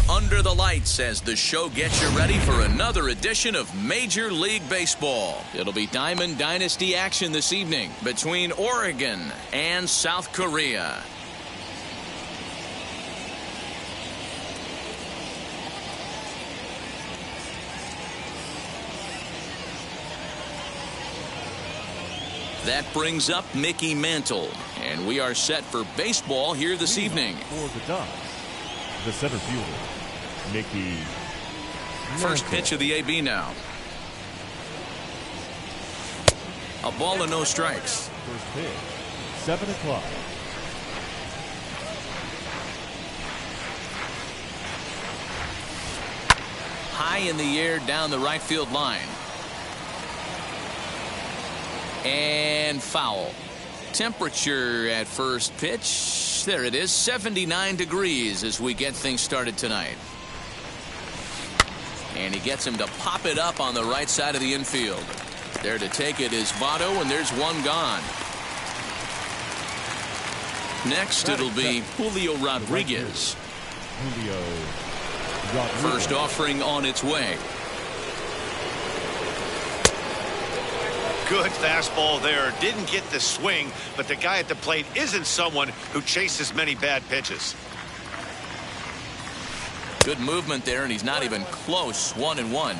Under the lights as the show gets you ready for another edition of Major League Baseball. It'll be Diamond Dynasty action this evening between Oregon and South Korea. That brings up Mickey Mantle, and we are set for baseball here this evening. For the Ducks, the center fielder, Mickey First pitch of the AB now. A ball and no strikes. First pitch, 7 o'clock. High in the air down the right field line. And foul. Temperature at first pitch, there it is, 79 degrees as we get things started tonight. And he gets him to pop it up on the right side of the infield. There to take it is Votto, and there's one gone. Next it'll be Julio Rodriguez. First offering on its way. Good fastball there. Didn't get the swing, but the guy at the plate isn't someone who chases many bad pitches. Good movement there, and he's not even close. 1-1.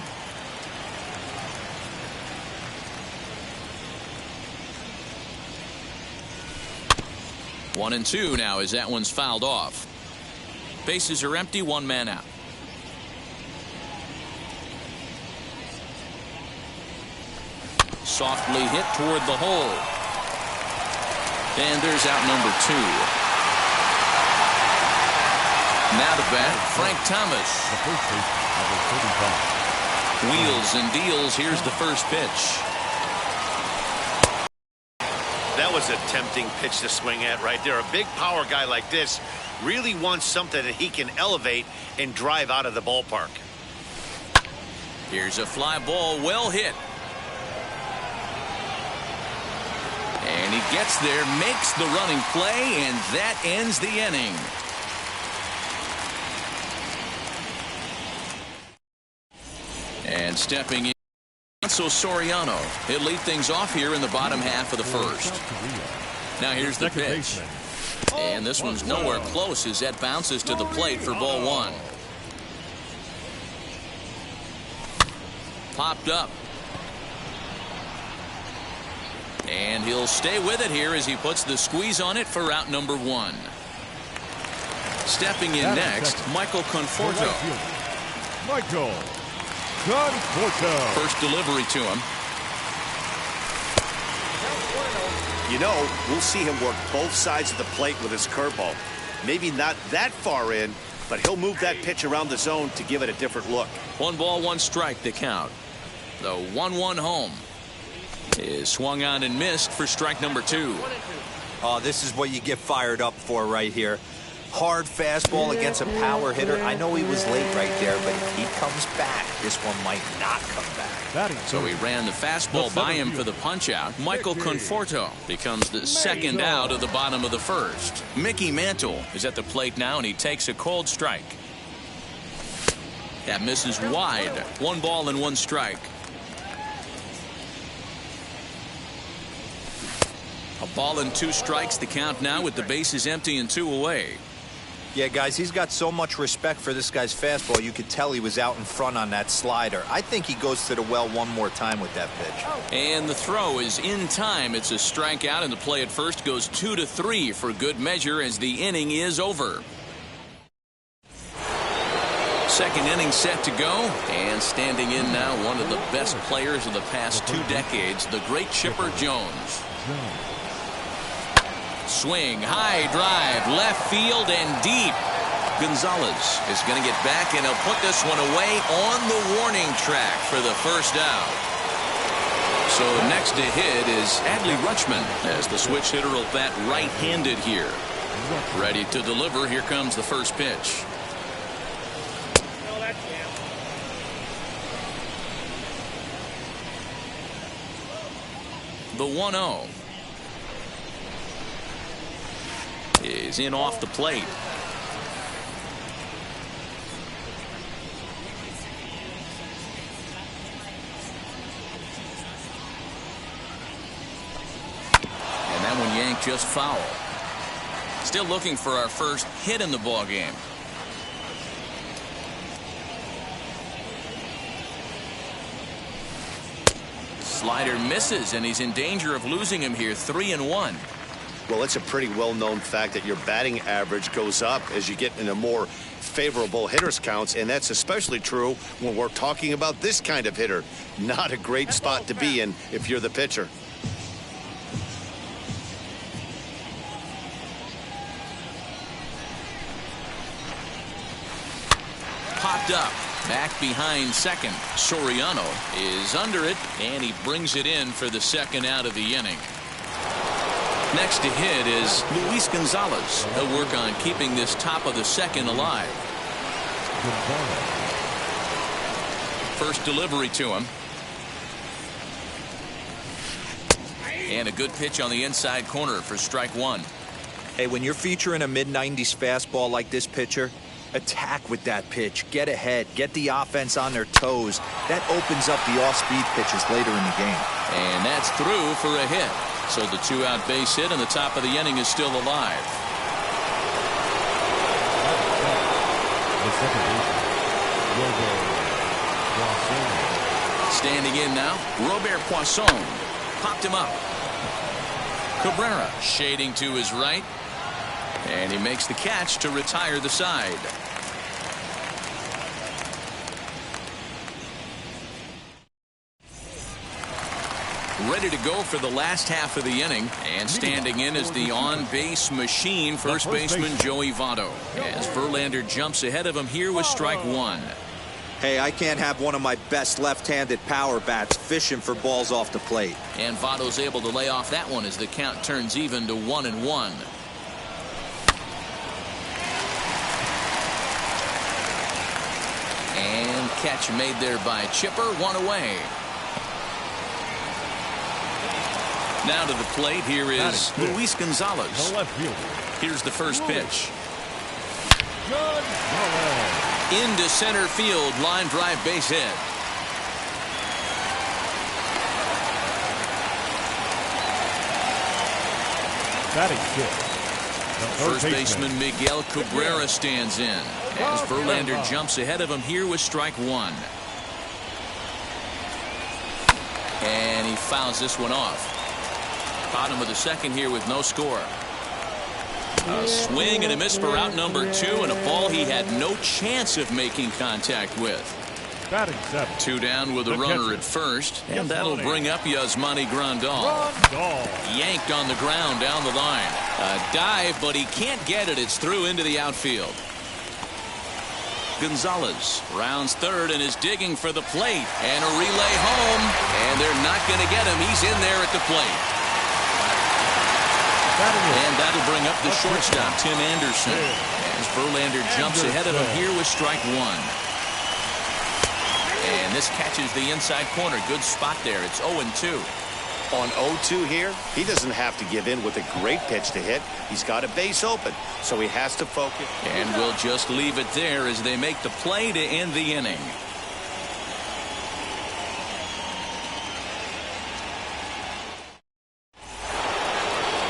One and two now as that one's fouled off. Bases are empty, one man out. Softly hit toward the hole. And there's out number two. Now to bat, Frank Thomas. Wheels and deals. Here's the first pitch. That was a tempting pitch to swing at right there. A big power guy like this really wants something that he can elevate and drive out of the ballpark. Here's a fly ball, well hit. And he gets there, makes the running play, and that ends the inning. And stepping in, so Soriano. He'll lead things off here in the bottom half of the first. Now here's the pitch. And this one's nowhere close as that bounces to the plate for ball one. Popped up. And he'll stay with it here as he puts the squeeze on it for out number one. Stepping in next, Michael Conforto. Michael Conforto. First delivery to him. You know, we'll see him work both sides of the plate with his curveball. Maybe not that far in, but he'll move that pitch around the zone to give it a different look. 1 ball, 1 strike the count. The 1-1 home is swung on and missed for strike number 2. Oh, this is what you get fired up for right here. Hard fastball against a power hitter. I know he was late right there, but if he comes back, this one might not come back. So he ran the fastball by him for the punch out. Michael Conforto becomes the second out of the bottom of the first. Mickey Mantle is at the plate now, and he takes a cold strike. That misses wide. 1 ball and 1 strike. A ball and 2 strikes the count now with the bases empty and 2 away. Yeah, guys, he's got so much respect for this guy's fastball. You could tell he was out in front on that slider. I think he goes to the well one more time with that pitch. And the throw is in time. It's a strikeout, and the play at first goes 2-3 for good measure as the inning is over. Second inning set to go, and standing in now one of the best players of the past 2 decades, the great Chipper Jones. Swing, high drive, left field and deep. Gonzalez is going to get back, and he'll put this one away on the warning track for the first out. So next to hit is Adley Rutschman as the switch hitter will bat right-handed here. Ready to deliver. Here comes the first pitch. The 1-0 is in off the plate. And that one yanked just foul. Still looking for our first hit in the ball game. Slider misses, and he's in danger of losing him here. 3-1. Well, it's a pretty well-known fact that your batting average goes up as you get into more favorable hitters counts, and that's especially true when we're talking about this kind of hitter. Not a great spot to be in if you're the pitcher. Popped up. Back behind second. Soriano is under it, and he brings it in for the second out of the inning. Next to hit is Luis Gonzalez. He'll work on keeping this top of the second alive. First delivery to him. And a good pitch on the inside corner for strike one. Hey, when you're featuring a mid-90s fastball like this pitcher, attack with that pitch. Get ahead. Get the offense on their toes. That opens up the off-speed pitches later in the game. And that's through for a hit. So the two-out base hit, and the top of the inning is still alive. Standing in now, Robert Poisson. Popped him up. Cabrera shading to his right. And he makes the catch to retire the side. Ready to go for the last half of the inning, and standing in is the on-base machine, first baseman Joey Votto, as Verlander jumps ahead of him here with strike one. Hey, I can't have one of my best left-handed power bats fishing for balls off the plate. And Votto's able to lay off that one as the count turns even to 1-1. And catch made there by Chipper, one away. Now to the plate, here is Luis Gonzalez. Here's the first pitch. Into center field, line drive base hit. First baseman Miguel Cabrera stands in as Verlander jumps ahead of him here with strike one. And he fouls this one off. Bottom of the second here with no score. A swing and a miss for out number two, and a ball he had no chance of making contact with. Two down with a runner at first, and that'll bring up Yasmani Grandal. Yanked on the ground down the line. A dive, but he can't get it. It's through into the outfield. Gonzalez rounds third and is digging for the plate. And a relay home, and they're not going to get him. He's in there at the plate. And that'll bring up the shortstop, Tim Anderson, as Verlander jumps ahead of him here with strike one. And this catches the inside corner. Good spot there. It's 0-2. On 0-2 here, he doesn't have to give in with a great pitch to hit. He's got a base open, so he has to focus. And we'll just leave it there as they make the play to end the inning.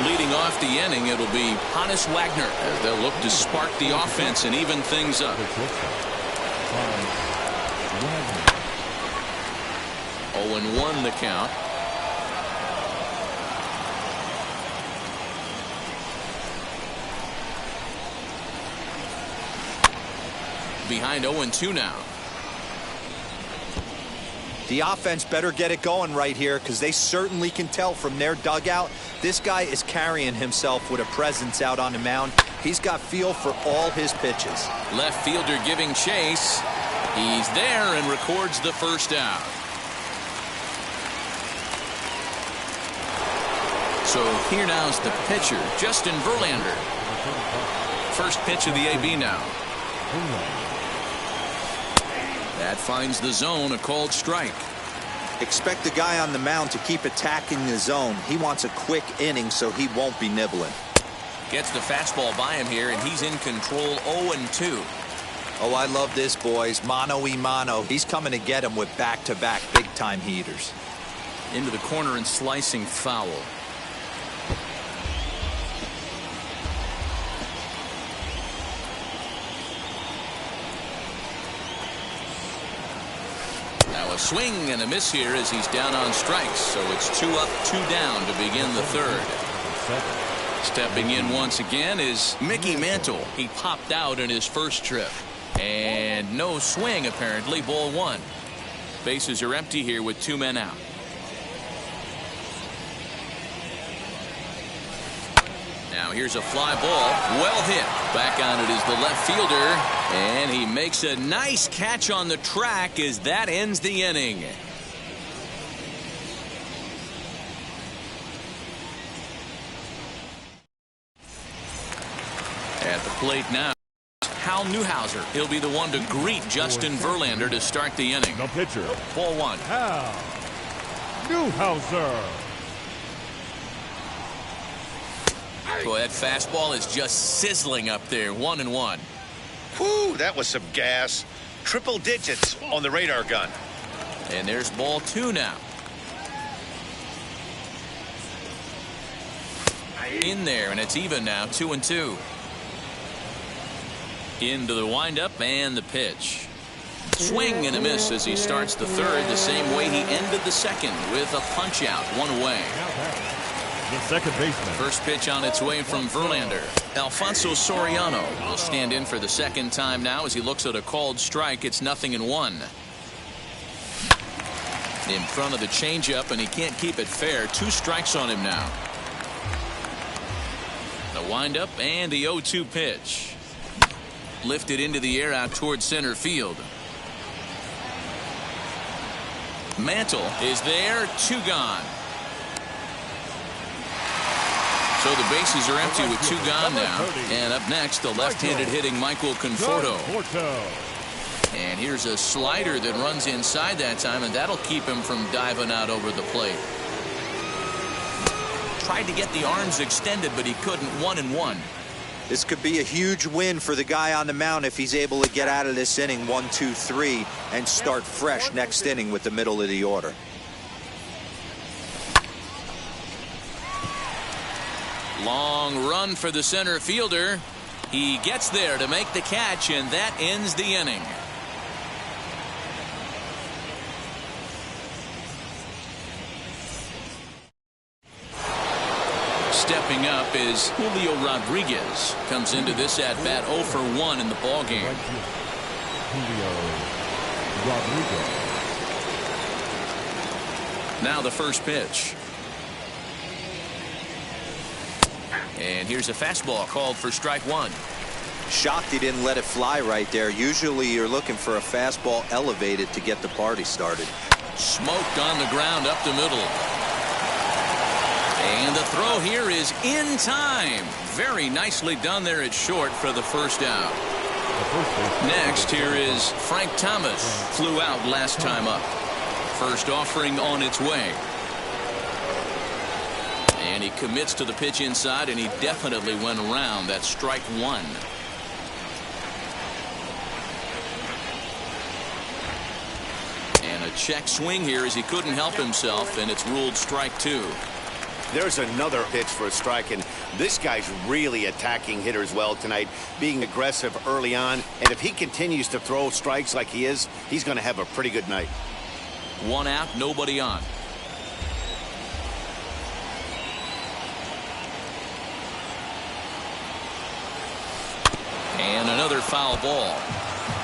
Leading off the inning, it'll be Hannes Wagner as they'll look to spark the offense and even things up. 0-1 the count. Behind 0-2 now. The offense better get it going right here, because they certainly can tell from their dugout this guy is carrying himself with a presence out on the mound. He's got feel for all his pitches. Left fielder giving chase. He's there and records the first out. So here now's the pitcher, Justin Verlander. First pitch of the AB now. That finds the zone, a called strike. Expect the guy on the mound to keep attacking the zone. He wants a quick inning so he won't be nibbling. Gets the fastball by him here, and he's in control 0-2. Oh, I love this, boys. Mano-y-mano. He's coming to get him with back-to-back big-time heaters. Into the corner and slicing foul. Now a swing and a miss here as he's down on strikes. So it's 2 up, 2 down to begin the third. Stepping in once again is Mickey Mantle. He popped out in his first trip. And no swing, apparently. Ball 1. Bases are empty here with 2 men out. Now here's a fly ball. Well hit. Back on it is the left fielder. And he makes a nice catch on the track as that ends the inning. At the plate now, Hal Newhouser. He'll be the one to greet Justin Verlander to start the inning. No pitcher. Ball 1. Hal Newhouser. Boy, that fastball is just sizzling up there. 1-1. Whew, that was some gas. Triple digits on the radar gun. And there's ball 2 now. In there, and it's even now, 2-2. Into the windup and the pitch. Swing and a miss as he starts the third the same way he ended the second with a punch out, 1 away. The second baseman. First pitch on its way from Verlander. Alfonso Soriano will stand in for the second time now as he looks at a called strike. It's 0-1. In front of the changeup, and he can't keep it fair. 2 strikes on him now. The windup and the 0-2 pitch. Lifted into the air out towards center field. Mantle is there, 2 gone. So the bases are empty with 2 gone now. And up next, the left-handed hitting Michael Conforto. And here's a slider that runs inside that time, and that'll keep him from diving out over the plate. Tried to get the arms extended, but he couldn't. 1-1. This could be a huge win for the guy on the mound if he's able to get out of this inning 1, 2, 3 and start fresh next inning with the middle of the order. Long run for the center fielder. He gets there to make the catch, and that ends the inning. Stepping up is Julio Rodriguez. Comes into this at-bat 0 for 1 in the ballgame. Julio Rodriguez. Now the first pitch. And here's a fastball called for strike 1. Shocked he didn't let it fly right there. Usually you're looking for a fastball elevated to get the party started. Smoked on the ground up the middle. And the throw here is in time. Very nicely done there at short for the first out. Next, here is Frank Thomas. Flew out last time up. First offering on its way. And he commits to the pitch inside, and he definitely went around. That's strike 1. And a check swing here as he couldn't help himself, and it's ruled strike 2. There's another pitch for a strike, and this guy's really attacking hitters well tonight, being aggressive early on. And if he continues to throw strikes like he is, he's going to have a pretty good night. 1 out, nobody on. And another foul ball.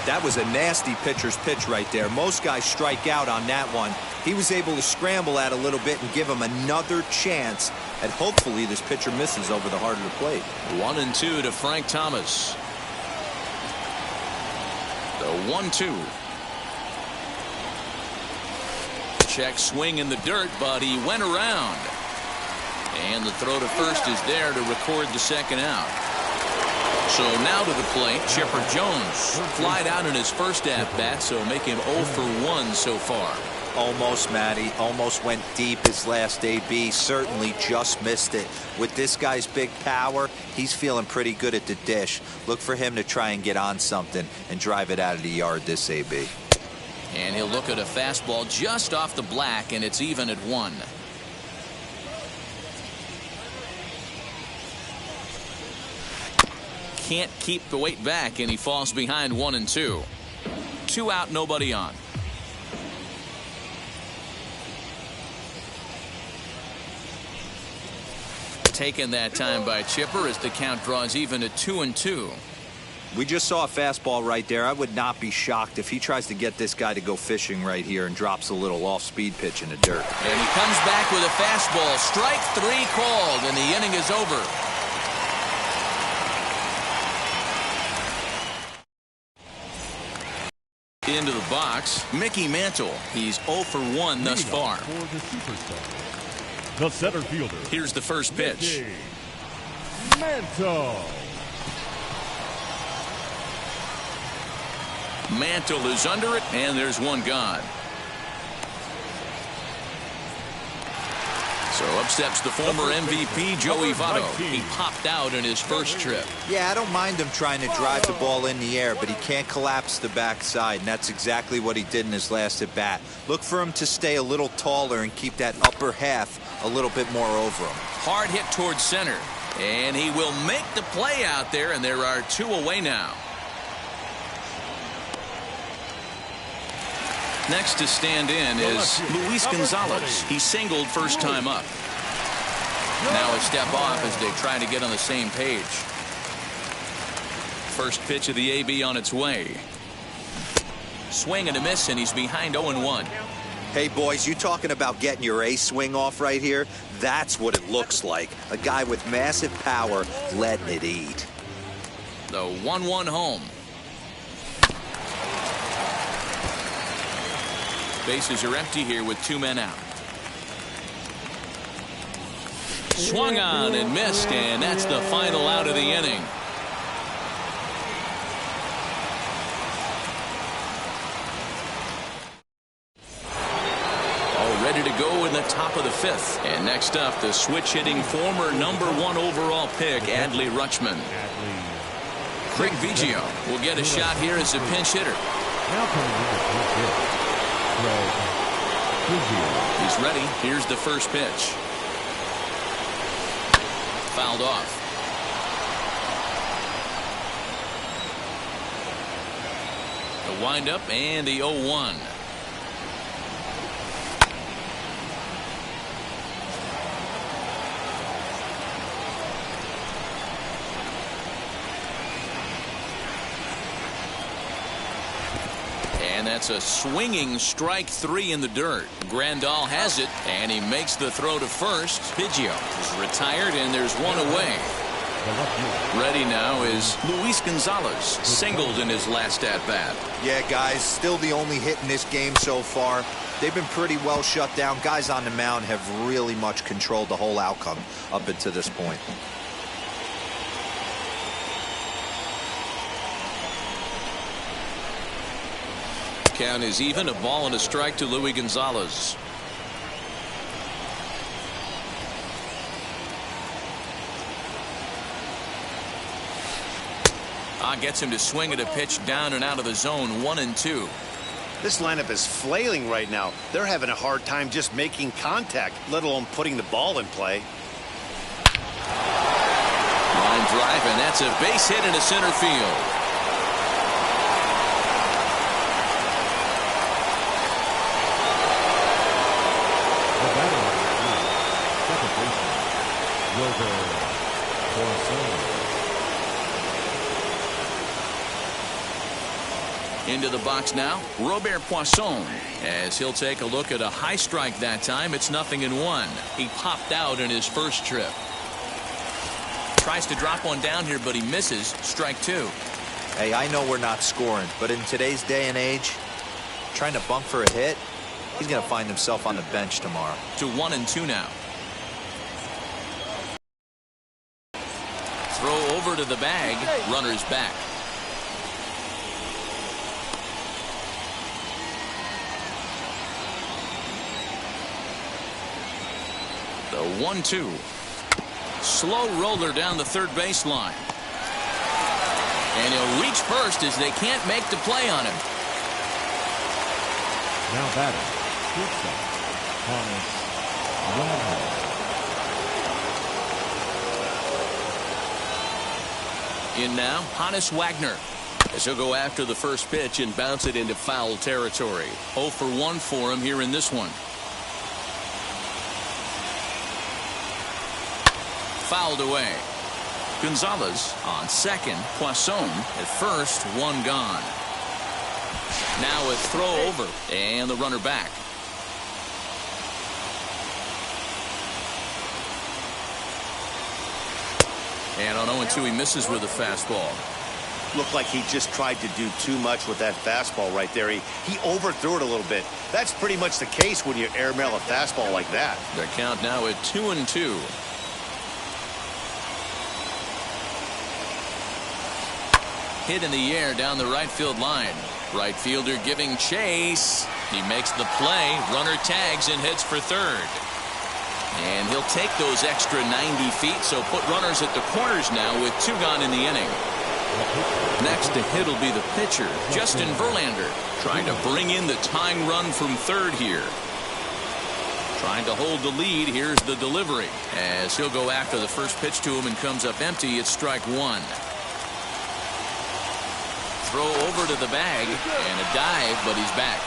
That was a nasty pitcher's pitch right there. Most guys strike out on that one. He was able to scramble at a little bit and give him another chance. And hopefully this pitcher misses over the heart of the plate. 1-2 to Frank Thomas. The 1-2. Check swing in the dirt, but he went around. And the throw to first is there to record the second out. So now to the plate, Chipper Jones. Flied out in his first at-bat, so make him 0 for 1 so far. Almost, Matty. Almost went deep his last AB. Certainly just missed it. With this guy's big power, he's feeling pretty good at the dish. Look for him to try and get on something and drive it out of the yard this AB. And he'll look at a fastball just off the black, and it's even at 1. Can't keep the weight back, and he falls behind 1 and 2. 2 out, nobody on. Taken that time by Chipper as the count draws even at 2 and 2. We just saw a fastball right there. I would not be shocked if he tries to get this guy to go fishing right here and drops a little off-speed pitch in the dirt. And he comes back with a fastball. Strike 3 called, and the inning is over. Into the box, Mickey Mantle. He's 0 for 1 thus far. For the superstar, the center fielder. Here's the first pitch. Mantle. Mantle is under it, and there's one gone. So up steps the former MVP, Joey Votto. He popped out in his first trip. Yeah, I don't mind him trying to drive the ball in the air, but he can't collapse the backside, and that's exactly what he did in his last at bat. Look for him to stay a little taller and keep that upper half a little bit more over him. Hard hit towards center, and he will make the play out there, and there are 2 away now. Next to stand in is Luis Gonzalez. He singled first time up. Now a step off as they try to get on the same page. First pitch of the AB on its way. Swing and a miss, and he's behind 0-1. Hey, boys, you talking about getting your ace swing off right here? That's what it looks like. A guy with massive power letting it eat. The 1-1 home. Bases are empty here with 2 men out. Swung on and missed, and that's the final out of the inning. All ready to go in the top of the 5th. And next up, the switch-hitting former #1 overall pick, Adley Rutschman. Craig Biggio will get a shot here as a pinch hitter. Now coming in the pinch hit. He's ready. Here's the first pitch. Fouled off. The windup and the 0-1. And that's a swinging strike 3 in the dirt. Grandal has it, and he makes the throw to first. Biggio is retired, and there's 1 away. Ready now is Luis Gonzalez. Singled in his last at-bat. Yeah, guys, still the only hit in this game so far. They've been pretty well shut down. Guys on the mound have really much controlled the whole outcome up until this point. Count is even. A ball and a strike to Luis Gonzalez. Gets him to swing at a pitch down and out of the zone. 1-2. This lineup is flailing right now. They're having a hard time just making contact, let alone putting the ball in play. Line drive, and that's a base hit into center field. Into the box now, Robert Poisson, as he'll take a look at a high strike that time. It's 0-1. He popped out in his first trip. Tries to drop one down here, but he misses. Strike 2. Hey, I know we're not scoring, but in today's day and age, trying to bunk for a hit, he's going to find himself on the bench tomorrow. To 1-2 now. Throw over to the bag. Runner's back. The 1-2. Slow roller down the third baseline. And he'll reach first as they can't make the play on him. Now batting, shortstop, Thomas Wagner. In now, Hannes Wagner. As he'll go after the first pitch and bounce it into foul territory. 0 for 1 for him here in this one. Fouled away. Gonzalez on second. Poisson at first. One gone. Now a throw over. And the runner back. And on 0-2 he misses with a fastball. Looked like he just tried to do too much with that fastball right there. He overthrew it a little bit. That's pretty much the case when you airmail a fastball like that. The count now at 2-2. Hit in the air down the right field line. Right fielder giving chase. He makes the play. Runner tags and heads for third. And he'll take those extra 90 feet, so put runners at the corners now with 2 gone in the inning. Next to hit will be the pitcher, Justin Verlander, trying to bring in the tying run from third here. Trying to hold the lead. Here's the delivery. As he'll go after the first pitch to him and comes up empty. It's strike 1. Throw over to the bag and a dive, but he's back.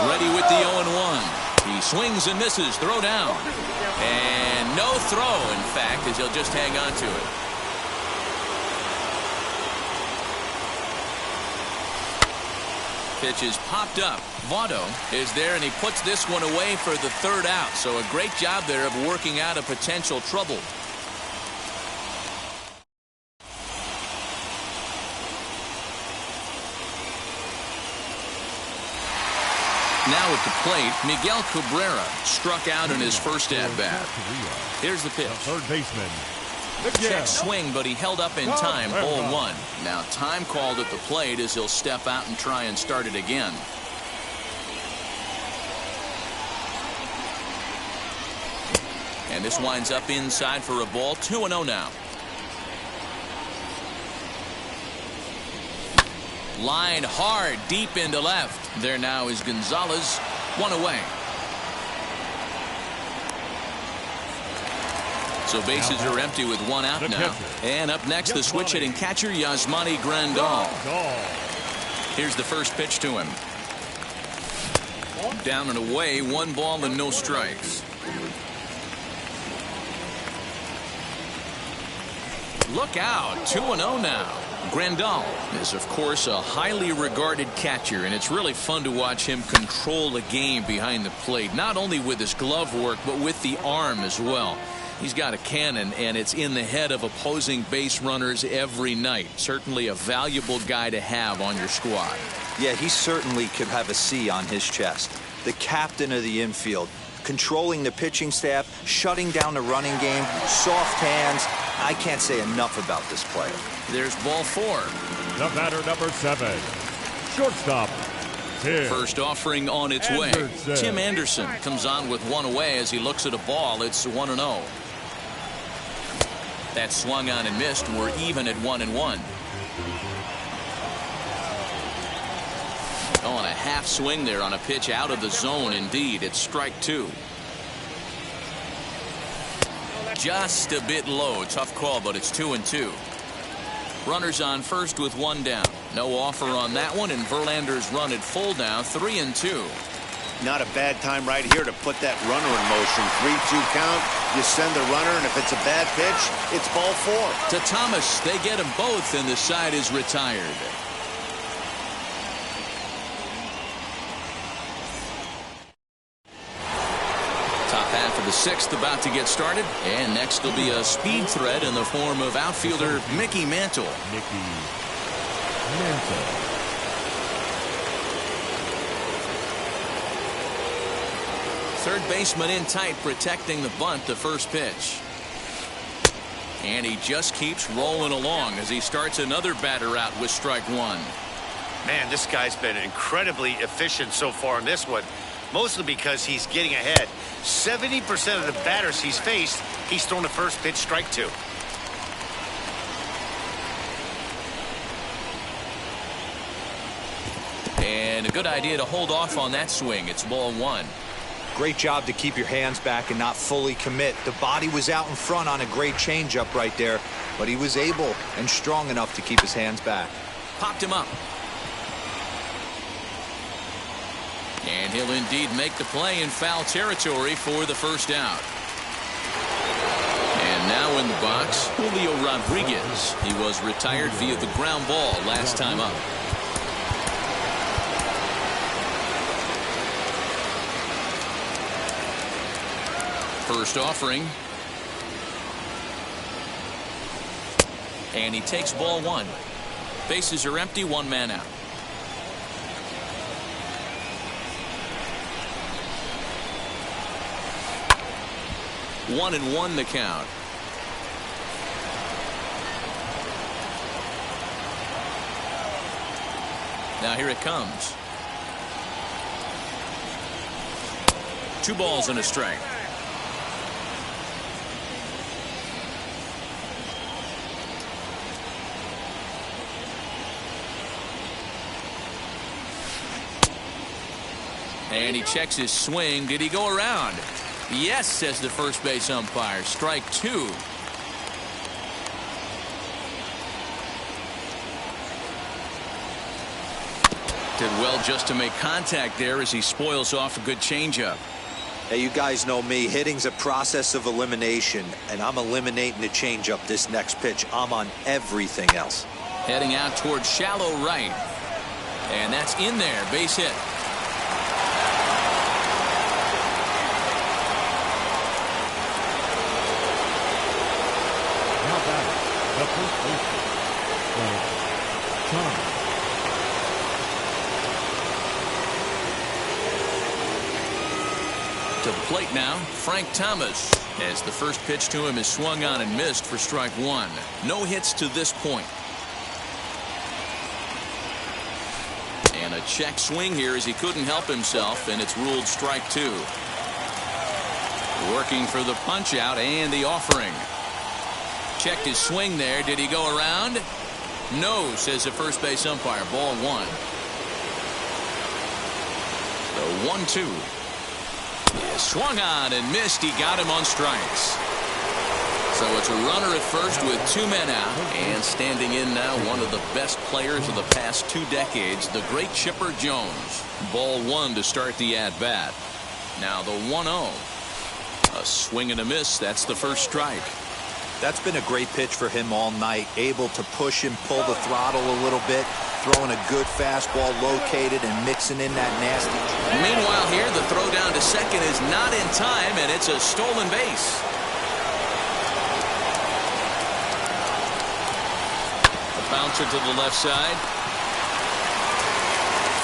Ready with the 0-1. He swings and misses. Throw down. And no throw, in fact, as he'll just hang on to it. Pitch is popped up. Votto is there, and he puts this one away for the third out. So a great job there of working out a potential trouble. Now at the plate, Miguel Cabrera struck out in his first at-bat. Here's the pitch. Third baseman. Check swing, but he held up in time. 0-1. Now time called at the plate as he'll step out and try and start it again. And this winds up inside for a ball. 2-0 now. Line hard deep into left. There now is Gonzalez. 1 away. So bases are empty with 1 out now. And up next, the switch hitting catcher, Yasmani Grandal. Here's the first pitch to him. Down and away, 1 ball and no strikes. Look out, 2-0 now. Grandal is, of course, a highly regarded catcher, and it's really fun to watch him control the game behind the plate, not only with his glove work, but with the arm as well. He's got a cannon, and it's in the head of opposing base runners every night. Certainly a valuable guy to have on your squad. Yeah, he certainly could have a C on his chest. The captain of the infield, controlling the pitching staff, shutting down the running game, soft hands. I can't say enough about this player. There's ball 4. The batter, number 7. Shortstop. First offering on its way. Tim Anderson comes on with 1 away as he looks at a ball. It's 1-0. That swung on and missed. We're even at 1-1. Oh, and a half swing there on a pitch out of the zone. Indeed, it's strike 2. Just a bit low. Tough call, but it's 2-2. Runners on first with 1 down. No offer on that one, and Verlander's run at full now, 3-2. Not a bad time right here to put that runner in motion. 3-2 count. You send the runner, and if it's a bad pitch, it's ball 4. To Thomas, they get them both, and the side is retired. Top half of the 6th about to get started, and next will be a speed threat in the form of outfielder Mickey Mantle. third baseman in tight, protecting the bunt, the first pitch. And he just keeps rolling along as he starts another batter out with strike one. Man, this guy's been incredibly efficient so far in this one, mostly because he's getting ahead. 70% of the batters he's faced, he's thrown the first pitch strike to. And a good idea to hold off on that swing. It's ball one. Great job to keep your hands back and not fully commit. The body was out in front on a great changeup right there, but he was able and strong enough to keep his hands back. Popped him up. And he'll indeed make the play in foul territory for the first out. And now in the box, Julio Rodriguez. He was retired via the ground ball last time up. First offering. And he takes ball one. Bases are empty, one man out. One and one the count. Now here it comes. 2 balls and a strike. And he checks his swing. Did he go around? Yes, says the first base umpire. Strike 2. Did well just to make contact there as he spoils off a good changeup. Hey, you guys know me. Hitting's a process of elimination, and I'm eliminating the changeup this next pitch. I'm on everything else. Heading out towards shallow right. And that's in there. Base hit. The first baseman, Tom. To the plate now, Frank Thomas, as the first pitch to him is swung on and missed for strike one. No hits to this point. And a check swing here as he couldn't help himself, and it's ruled strike 2. Working for the punch out and the offering. Checked his swing there. Did he go around? No, says the first base umpire. Ball one. The 1-2. Yeah, swung on and missed. He got him on strikes. So it's a runner at first with 2 men out. And standing in now, one of the best players of the past 2 decades, the great Chipper Jones. Ball one to start the at-bat. Now the 1-0. A swing and a miss. That's the first strike. That's been a great pitch for him all night. Able to push and pull the throttle a little bit. Throwing a good fastball located and mixing in that nasty. Meanwhile here, the throw down to second is not in time, and it's a stolen base. A bouncer to the left side.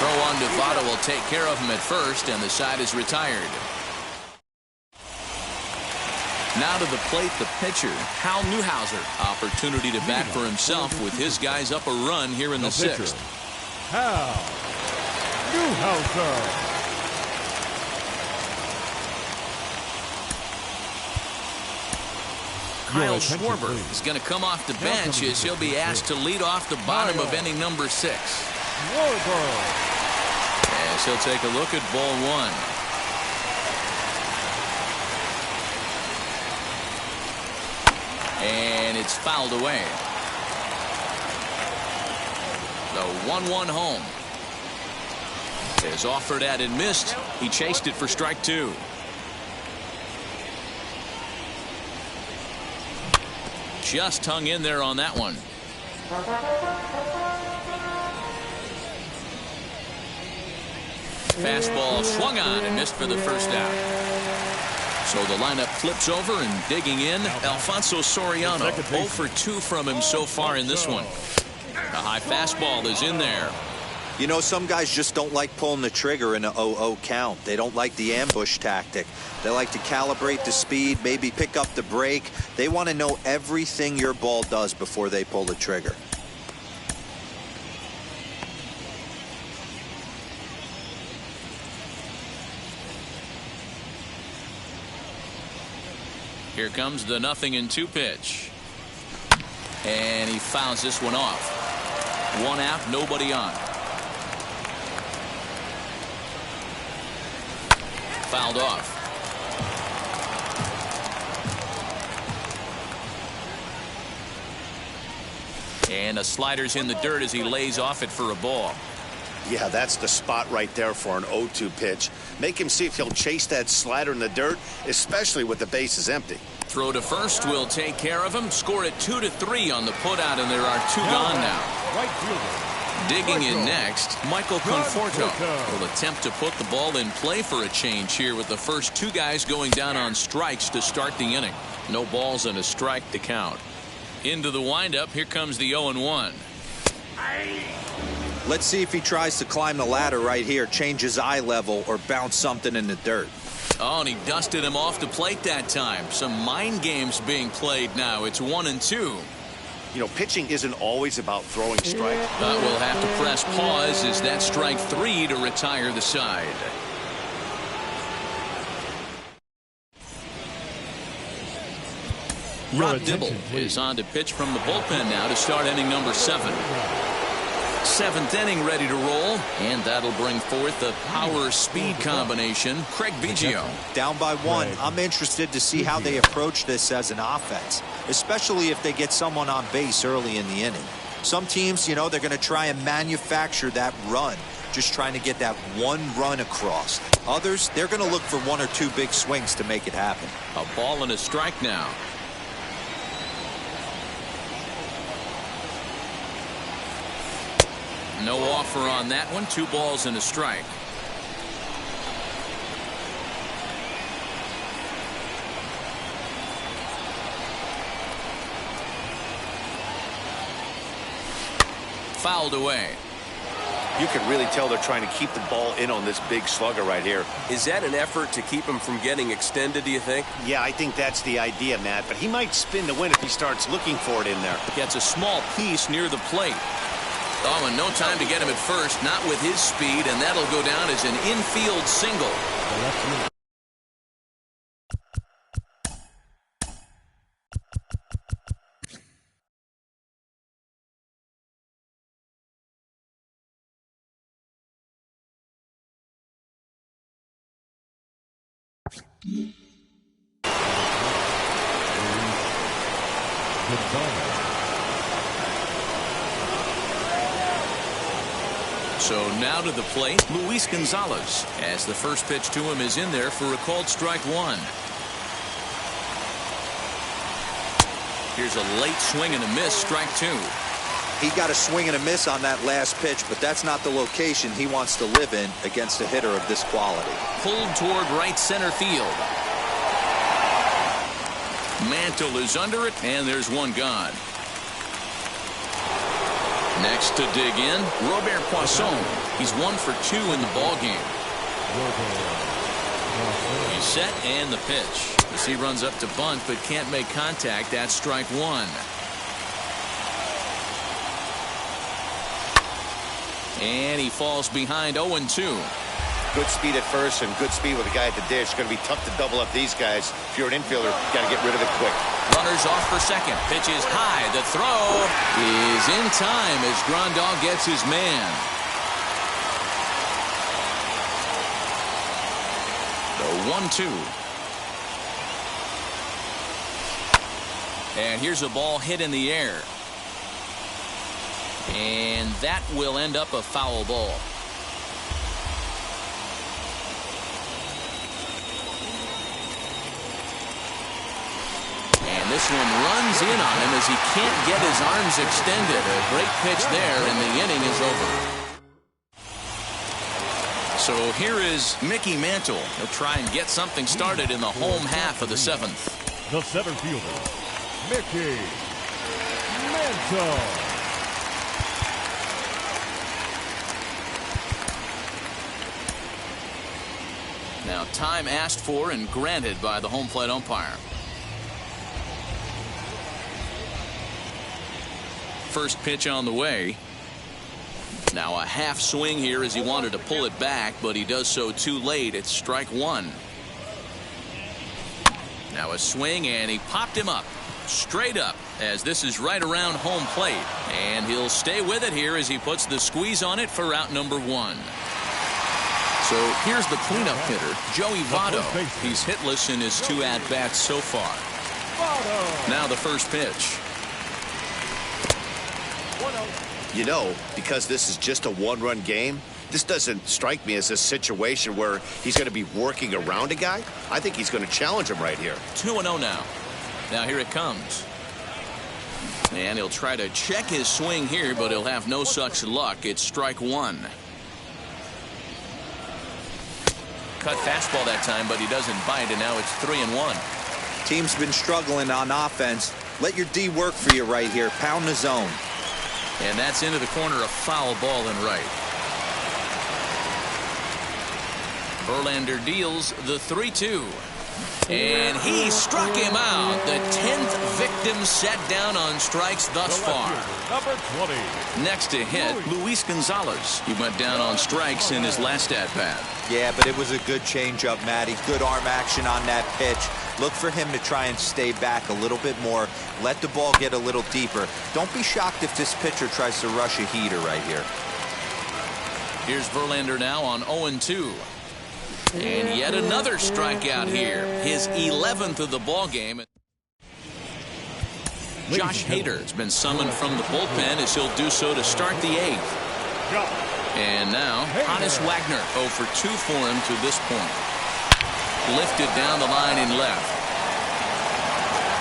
Throw on to Votto will take care of him at first, and the side is retired. Now to the plate, the pitcher, Hal Newhouser. Opportunity to bat for himself with his guys up a run here in the 6th. Hal Newhouser. Kyle Schwarber is going to come off the bench as he'll be asked to lead off the bottom of inning number 6. Schwarber. As he'll take a look at ball one. And it's fouled away. The 1-1 home. Is offered at and missed. He chased it for strike 2. Just hung in there on that one. Fastball swung on and missed for the first out. So the lineup flips over and digging in, Alfonso Soriano. 0 for 2 from him so far in this one. A high fastball is in there. You know, some guys just don't like pulling the trigger in an 0-0 count. They don't like the ambush tactic. They like to calibrate the speed, maybe pick up the brake. They want to know everything your ball does before they pull the trigger. Here comes the 0-2 pitch. And he fouls this one off. One out, nobody on. Fouled off. And a slider's in the dirt as he lays off it for a ball. Yeah, that's the spot right there for an 0-2 pitch. Make him see if he'll chase that slider in the dirt, especially with the bases empty. Throw to first will take care of him. Score it 2-3 on the putout, and there are two gone now. Right fielder. Digging in next, Michael Conforto will attempt to put the ball in play for a change here with the first two guys going down on strikes to start the inning. No balls and a strike to count. Into the windup, here comes the 0-1. Let's see if he tries to climb the ladder right here, change his eye level, or bounce something in the dirt. Oh, and he dusted him off the plate that time. Some mind games being played now. It's 1-2. You know, pitching isn't always about throwing strikes. But we'll have to press pause as that strike 3 to retire the side. Rob Dibble is on to pitch from the bullpen now to start inning number 7. 7th inning ready to roll, and that'll bring forth the power-speed combination. Craig Biggio. Down by 1. I'm interested to see how they approach this as an offense, especially if they get someone on base early in the inning. Some teams, you know, they're going to try and manufacture that run, just trying to get that one run across. Others, they're going to look for 1 or 2 big swings to make it happen. A ball and a strike now. No offer on that one. 2 balls and a strike. Fouled away. You can really tell they're trying to keep the ball in on this big slugger right here. Is that an effort to keep him from getting extended, do you think? Yeah, I think that's the idea, Matt. But he might spin to win if he starts looking for it in there. Gets a small piece near the plate. Oh, and no time to get him at first, not with his speed, and that'll go down as an infield single. So now to the plate, Luis Gonzalez, as the first pitch to him is in there for a called strike 1. Here's a late swing and a miss, strike 2. He got a swing and a miss on that last pitch, but that's not the location he wants to live in against a hitter of this quality. Pulled toward right center field. Mantle is under it, and there's one gone. Next to dig in, Robert Poisson. He's 1 for 2 in the ballgame. He's set and the pitch. As he runs up to bunt but can't make contact, that's strike 1. And he falls behind 0-2. Good speed at first and good speed with the guy at the dish. Going to be tough to double up these guys. If you're an infielder, got to get rid of it quick. Runners off for second. Pitch is high. The throw is in time as Grandal gets his man. The 1-2. And here's a ball hit in the air. And that will end up a foul ball. And this one runs in on him as he can't get his arms extended. A great pitch there, and the inning is over. So here is Mickey Mantle. He'll try and get something started in the home half of the 7th. The center fielder, Mickey Mantle. Time asked for and granted by the home plate umpire. First pitch on the way. Now a half swing here as he wanted to pull it back, but he does so too late. It's strike one. Now a swing, and he popped him up. Straight up, as this is right around home plate. And he'll stay with it here as he puts the squeeze on it for out number one. So here's the cleanup hitter, Joey Votto. He's hitless in his 2 at-bats so far. Now the first pitch. You know, because this is just a one-run game, this doesn't strike me as a situation where he's going to be working around a guy. I think he's going to challenge him right here. 2-0 now. Now here it comes. And he'll try to check his swing here, but he'll have no such luck. It's strike one. Cut fastball that time, but he doesn't bite, and now it's 3-1. Team's been struggling on offense. Let your D work for you right here. Pound the zone. And that's into the corner, a foul ball and right. Verlander deals the 3-2. And he struck him out. The 10th victim set down on strikes thus far. Number 20. Next to hit, Luis Gonzalez. He went down on strikes in his last at-bat. Yeah, but it was a good changeup, Matty. Good arm action on that pitch. Look for him to try and stay back a little bit more. Let the ball get a little deeper. Don't be shocked if this pitcher tries to rush a heater right here. Here's Verlander now on 0-2. And yet another strikeout here. His 11th of the ball game. Josh Hader has been summoned from the bullpen as he'll do so to start the 8th. And now Honus Wagner 0 for 2 for him to this point. Lifted down the line in left.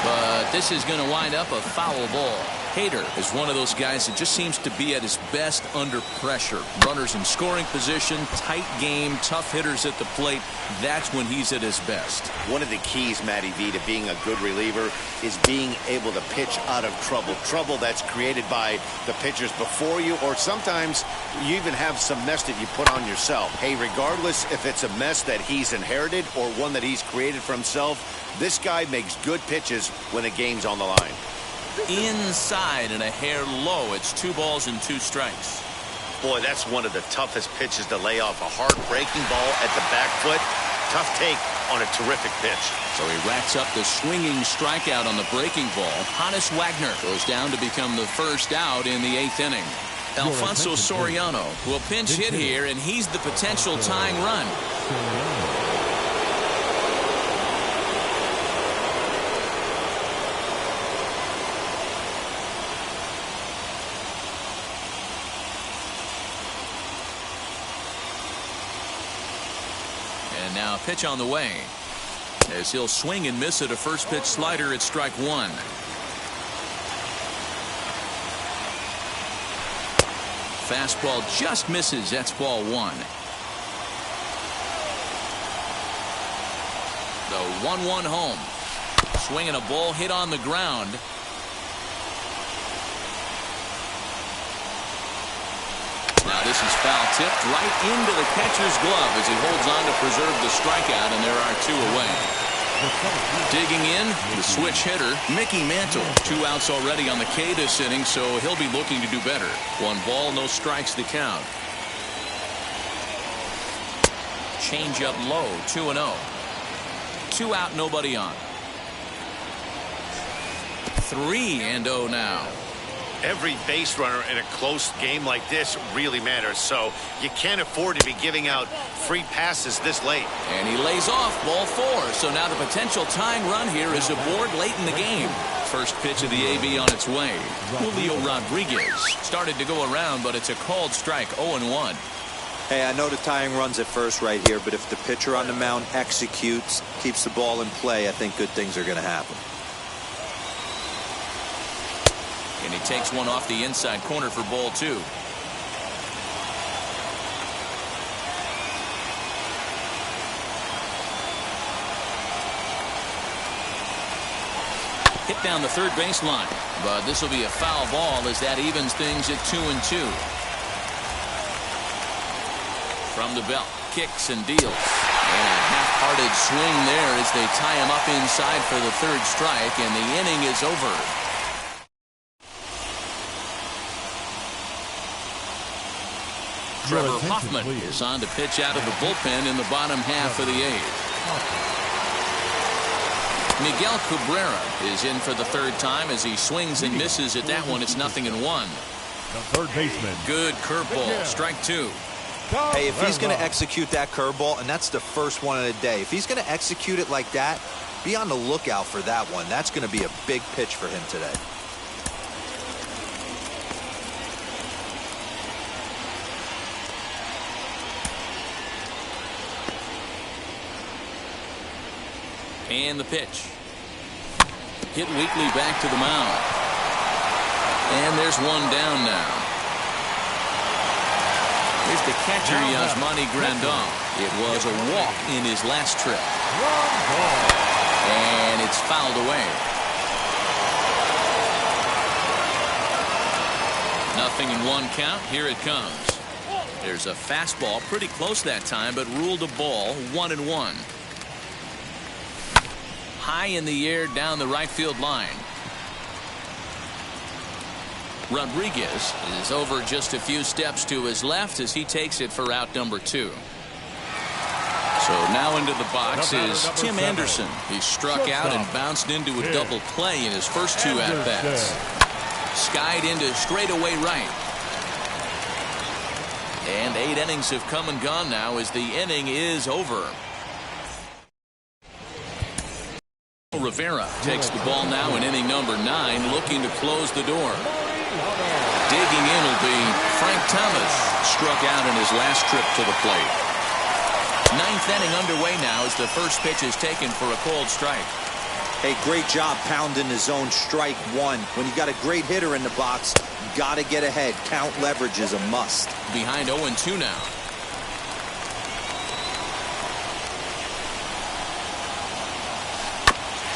But this is going to wind up a foul ball. Hader is one of those guys that just seems to be at his best under pressure. Runners in scoring position, tight game, tough hitters at the plate. That's when he's at his best. One of the keys, Matty V, to being a good reliever is being able to pitch out of trouble. Trouble that's created by the pitchers before you, or sometimes you even have some mess that you put on yourself. Hey, regardless if it's a mess that he's inherited or one that he's created for himself, this guy makes good pitches when the game's on the line. Inside and a hair low. It's 2 balls and 2 strikes. Boy, that's one of the toughest pitches to lay off. A hard breaking ball at the back foot. Tough take on a terrific pitch. So he racks up the swinging strikeout on the breaking ball. Honus Wagner goes down to become the first out in the 8th inning. Alfonso Soriano will pinch hit here, and he's the potential tying run. And now a pitch on the way as he'll swing and miss at a first pitch slider at strike one. Fastball just misses. That's ball one. The 1-1 home. Swinging a ball hit on the ground. Now this is foul tipped right into the catcher's glove as he holds on to preserve the strikeout, and there are 2 away. Digging in, the switch hitter, Mickey Mantle. 2 outs already on the K this inning, so he'll be looking to do better. 1 ball, no strikes to count. Change up low, 2-0. 2 out, nobody on. 3-0 now. Every base runner in a close game like this really matters, so you can't afford to be giving out free passes this late. And he lays off ball 4, so now the potential tying run here is aboard late in the game. First pitch of the AB on its way. Julio Rodriguez started to go around, but it's a called strike. 0-1. Hey, I know the tying run's at first right here, but if the pitcher on the mound executes, keeps the ball in play, I think good things are going to happen. And he takes one off the inside corner for ball 2. Hit down the third baseline, but this will be a foul ball as that evens things at 2-2. From the belt, kicks and deals. And a half-hearted swing there as they tie him up inside for the third strike, and the inning is over. Trevor Hoffman is on to pitch out of the bullpen in the bottom half of the eighth. Miguel Cabrera is in for the third time as he swings and misses at that one. It's 0-1. The third baseman. Good curveball. Strike two. Hey, if he's going to execute that curveball, and that's the first one of the day, if he's going to execute it like that, be on the lookout for that one. That's going to be a big pitch for him today. And the pitch. Hit weakly back to the mound. And there's one down now. Here's the catcher, Yasmani Grandal. It was a walk in his last trip. And it's fouled away. 0-1 count. Here it comes. There's a fastball pretty close that time, but ruled a ball. 1-1. High in the air down the right field line. Rodriguez is over just a few steps to his left as he takes it for out number 2. So now into the box is Tim Anderson. He struck out and bounced into a double play in his first 2 at-bats. Skied into straightaway right. And 8 innings have come and gone now as the inning is over. Rivera takes the ball now in inning number 9, looking to close the door. Digging in will be Frank Thomas, struck out in his last trip to the plate. 9th inning underway now as the first pitch is taken for a called strike. Hey, great job pounding the zone. Strike one. When you got a great hitter in the box, you got to get ahead. Count leverage is a must. Behind 0-2 now.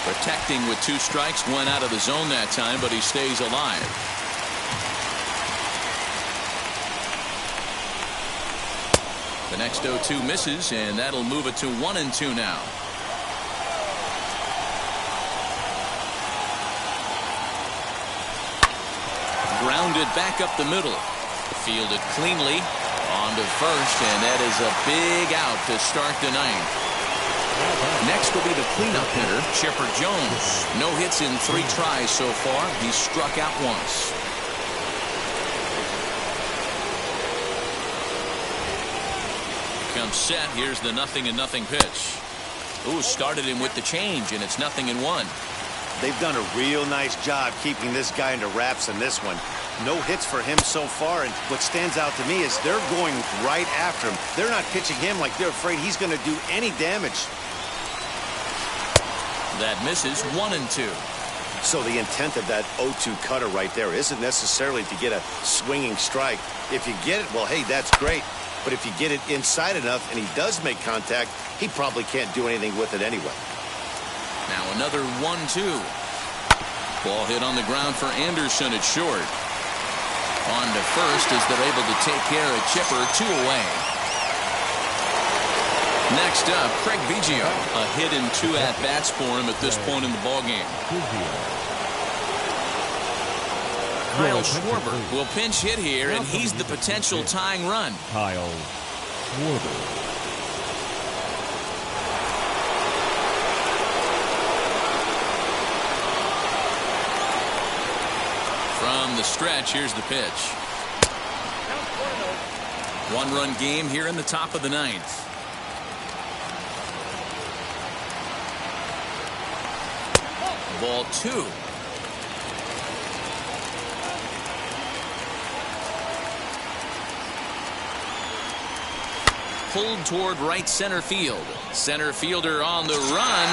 Protecting with 2 strikes, went out of the zone that time, but he stays alive. The next 0-2 misses, and that'll move it to 1-2 now. Grounded back up the middle. Fielded cleanly on to first, and that is a big out to start the 9th. Next will be the cleanup hitter, Chipper Jones. No hits in 3 tries so far. He's struck out once. Comes set. Here's the 0-0 pitch. Ooh, started him with the change, and it's 0-1. They've done a real nice job keeping this guy under wraps in this one. No hits for him so far, and what stands out to me is they're going right after him. They're not pitching him like they're afraid he's going to do any damage. That misses. 1-2. So the intent of that 0-2 cutter right there isn't necessarily to get a swinging strike. If you get it, well, hey, that's great. But if you get it inside enough and he does make contact, he probably can't do anything with it anyway. Now another 1-2. Ball hit on the ground for Anderson at short. On to first as they're able to take care of Chipper. 2 away. Next up, Craig Biggio. A hit in 2 at-bats for him at this point in the ballgame. Kyle Schwarber will pinch hit here, and he's the potential tying run. Kyle Schwarber. From the stretch, here's the pitch. 1-run game here in the top of the 9th. Ball 2. Pulled toward right center field. Center fielder on the run,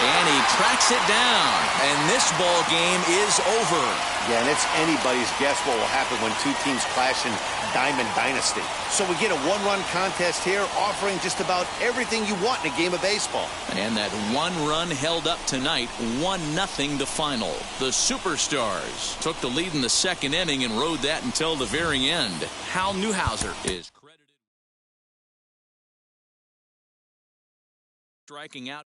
and he tracks it down. And this ball game is over. Yeah, and it's anybody's guess what will happen when 2 teams clash in Diamond Dynasty. So we get a 1-run contest here, offering just about everything you want in a game of baseball. And that 1 run held up tonight, 1-0 the final. The Superstars took the lead in the 2nd inning and rode that until the very end. Hal Newhouser is striking out